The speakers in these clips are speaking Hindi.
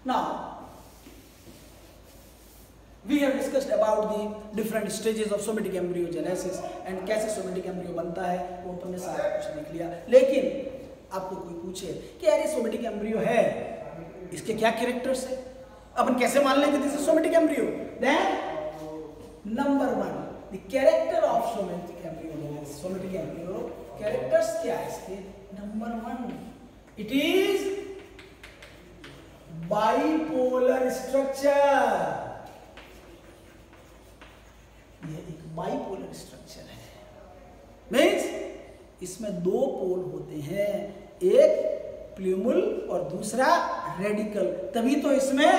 Now, we have discussed about the different stages of somatic embryogenesis and कैसे somatic embryo बनता है, वो अपन ने सारा कुछ देख लिया। लेकिन आपको कोई पूछे कि यार ये somatic embryo है, इसके क्या कैरेक्टर्स है, अपन कैसे मान लेंगे this is somatic embryo? Then number one, the character of somatic embryo, somatic embryo characters क्या है इसके? Number one, it is bipolar structure. यह एक बाइपोलर स्ट्रक्चर है, मीन्स इसमें दो पोल होते हैं, एक प्लूमुल और दूसरा रेडिकल, तभी तो इसमें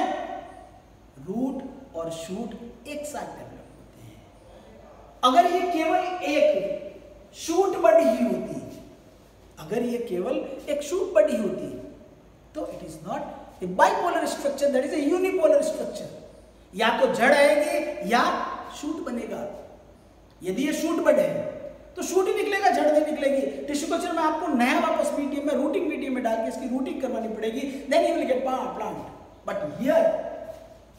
रूट और शूट एक साथ डेवलप होते हैं। अगर ये केवल एक शूट बड ही होती, अगर ये केवल एक शूट बड ही होती तो it is not a bipolar structure, that is a unipolar structure। या तो जड़ आएगी या शूट बनेगा। यदि ये शूट बड है तो शूट ही निकलेगा, जड़ नहीं निकलेगी। टिश्यू कल्चर में आपको नया वापस मीडियम में, रूटिंग मीडियम में डाल के इसकी रूटिंग करवानी पड़ेगी, then you will get plant. But here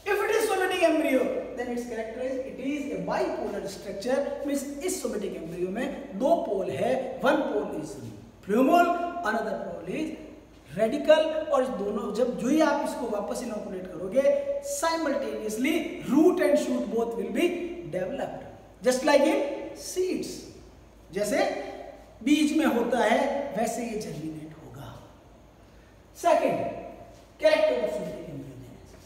if it is somatic embryo, then its character is it is a bipolar structure, means इस somatic embryo में दो पोल है, one pole is plumule, another pole is radical, और इस दोनों जब जो ही आप इसको वापस इनोकुलेट करोगे, simultaneously root and shoot both will be developed, just like in seeds. जैसे बीज में होता है वैसे ये जर्मिनेट होगा। Second character of somatic embryogenesis,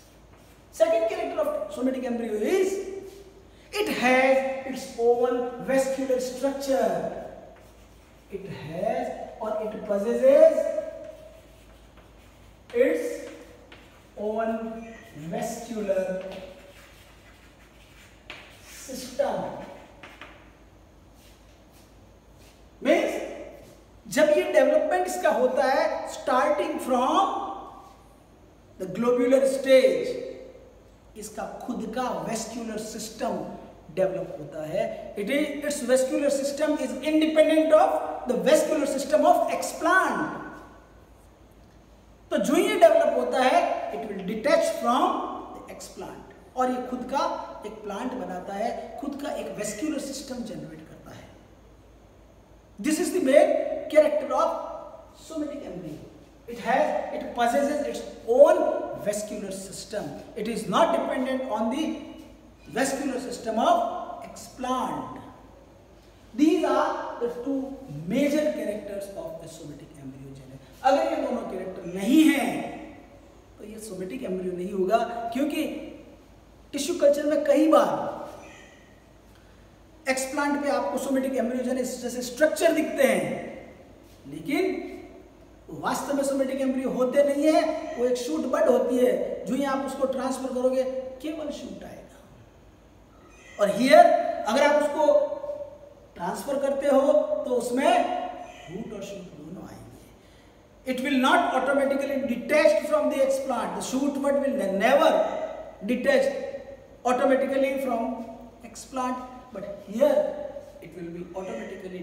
second character of somatic embryo is it has its own vascular structure, it has और it possesses its own vascular system। Means जब ये डेवलपमेंट इसका होता है starting from the globular stage, इसका खुद का वेस्क्यूलर सिस्टम डेवलप होता है। It's vascular system is independent of the vascular system of explant. तो जो ये डेवलप होता है it will detach from the explant, और ये खुद का एक प्लांट बनाता है, खुद का एक वेस्क्यूलर सिस्टम जनरेट करता है। This is the main character of somatic embryo. It possesses its own vascular system, it is not dependent on the vascular system of explant। These are the two major characters of the somatic embryogenesis। अगर ये दोनों कैरेक्टर नहीं हैं तो ये सोमेटिक एम्ब्रियो नहीं होगा, क्योंकि टिश्यू कल्चर में कई बार एक्सप्लांट पे आपको सोमेटिक एम्ब्रियोजेनेसिस जैसे स्ट्रक्चर दिखते हैं, लेकिन वास्तव में सोमेटिक एम्ब्रियो होते नहीं है, वो एक शूट बड होती है। जो ही आप उसको ट्रांसफर करोगे केवल शूट आएगा। और हियर अगर आप उसको ट्रांसफर करते हो तो उसमें रूट और शूट दोनों आएंगे। It will not automatically detach from the explant. The shoot bud will never detach automatically from explant, but here it will be automatically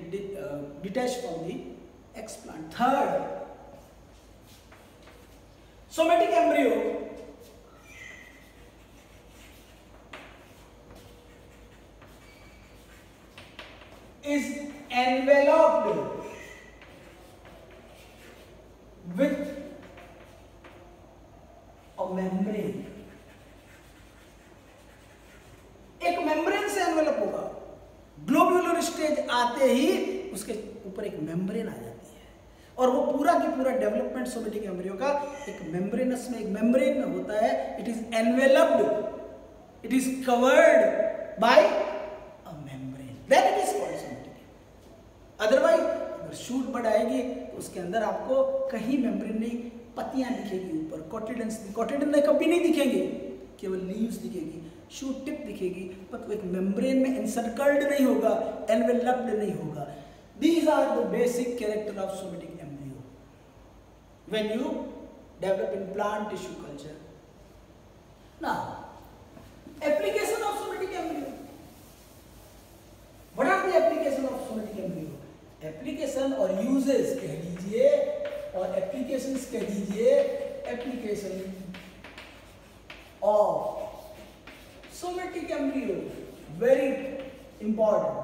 detached from the explant. Third, somatic embryo is enveloped with a membrane। एक मेम्ब्रेन से एनवेलप होगा। ग्लोब्यूलर स्टेज आते ही उसके ऊपर एक मेम्ब्रेन आ जाती है, और वो पूरा की पूरा डेवलपमेंट सोमेटिक एम्ब्रियो का एक मेम्ब्रेनस में, एक मेम्ब्रेन में होता है। It is enveloped, it is covered by a membrane, then it is called somatic. Otherwise shoot bud आएगी तो उसके अंदर आपको कहीं मेम्ब्रेन नहीं, पत्तियां दिखेगी ऊपर, कोटिलेडन कभी नहीं दिखेंगे, केवल लीव्स दिखेगी, शूट टिप दिखेगी, पर एक मेम्ब्रेन में एनसर्कल्ड नहीं होगा, एनवेलप्ड नहीं होगा। These are the basic character of somatic embryo when you develop in plant tissue culture। Now, application of somatic embryo. What are the application of somatic embryo? Application और uses कह दीजिए, और applications कह दीजिए। application of somatic embryo, very important.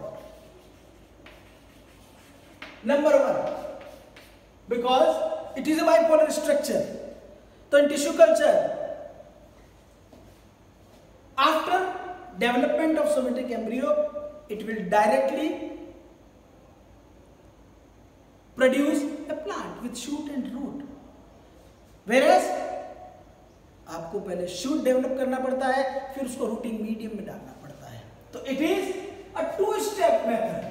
Number one, because it is a bipolar structure. So in tissue culture, after development of somatic embryo, it will directly produce a plant with shoot and root. Whereas आपको पहले शूट डेवलप करना पड़ता है, फिर उसको रूटिंग मीडियम में डालना पड़ता है. तो it is a 2-step method.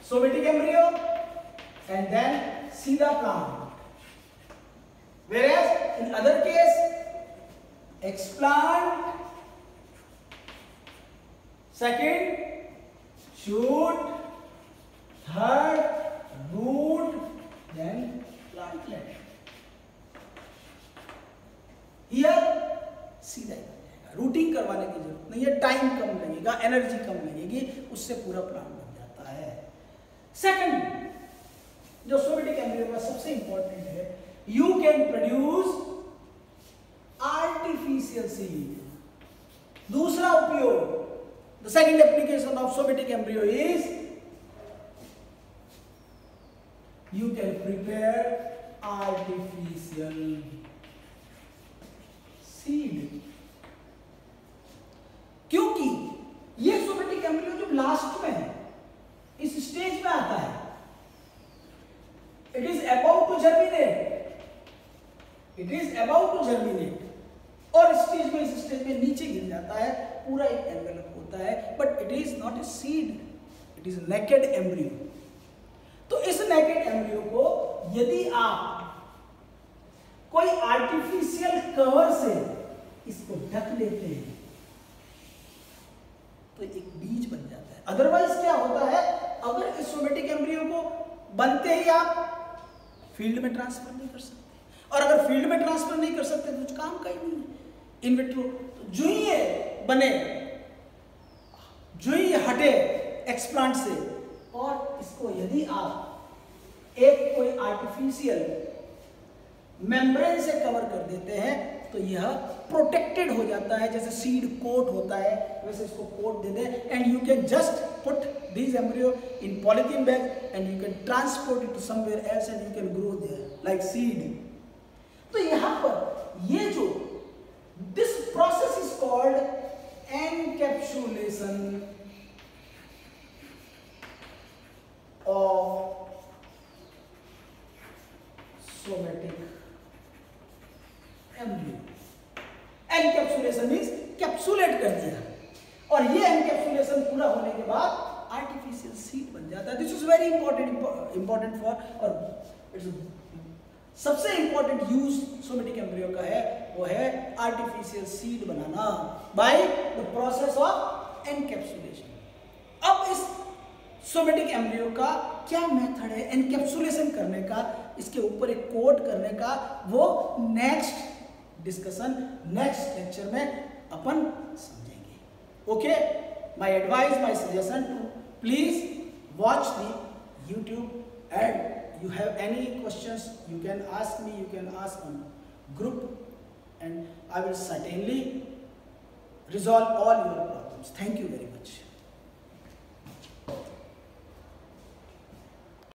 Somatic embryo and then सीधा plant. Whereas in other case, explant, second shoot, third root, then plantlet. Here सीधा ही बन जाएगा. रूटिंग करवाने की जरूरत नहीं है, टाइम कम लगेगा, एनर्जी कम लगेगी, उससे पूरा प्लांट बन जाता है. सेकंड, जो सोमेटिक एम्ब्रियो का सबसे इंपॉर्टेंट है, you can produce artificial seed. दूसरा उपयोग, the second application of somatic embryo is you can prepare artificial seed. क्योंकि ये सोमेटिक एम्ब्रियो जो लास्ट में है, इस स्टेज में आता है, it is about to germinate, it is about to germinate, और इस स्टेज में नीचे गिर जाता है, पूरा एक एनवेलप होता है, but it is not a seed, it is naked embryo. तो इस नेकेड एम्ब्रियो को यदि आप कोई आर्टिफिशियल कवर से इसको ढक लेते हैं तो एक बीज बन जाता है. अदरवाइज क्या होता है, अगर इस सोमेटिक एम्ब्रियो को बनते ही आप फील्ड में ट्रांसफर नहीं कर सकते, और अगर फील्ड में ट्रांसफर नहीं कर सकते तो कुछ काम का ही नहीं है. इन विट्रो तो जो ही ये बने, जो ही हटे एक्सप्लांट से, और इसको यदि आप एक कोई आर्टिफिशियल मेम्ब्रेन से कवर कर देते हैं तो यह प्रोटेक्टेड हो जाता है. जैसे सीड कोट होता है वैसे इसको कोट दे दें, and you can just put this embryo in polythene bag and you can transport it to somewhere else and you can grow there like seed. तो यहां पर ये जो this process is called encapsulation of somatic embryo. Encapsulation means capsulate कर दिया, और ये एनकैप्सुलेशन पूरा होने के बाद आर्टिफिशियल सीड बन जाता है. This is very important for, और इट्स सबसे इंपॉर्टेंट यूज सोमेटिक एम्ब्रियो का है, वो है artificial seed banana by the process of encapsulation. अब इस सोमेटिक एम्ब्रियो का क्या मेथड है एनकैप्सुलेशन करने का, इसके ऊपर एक कोट करने का, वो नेक्स्ट डिस्कशन, नेक्स्ट लेक्चर में अपन समझेंगे. Okay, my advice, my suggestion to please watch the YouTube, and you have any questions you can ask me, you can ask on group, and I will certainly resolve all your problems. Thank you very much.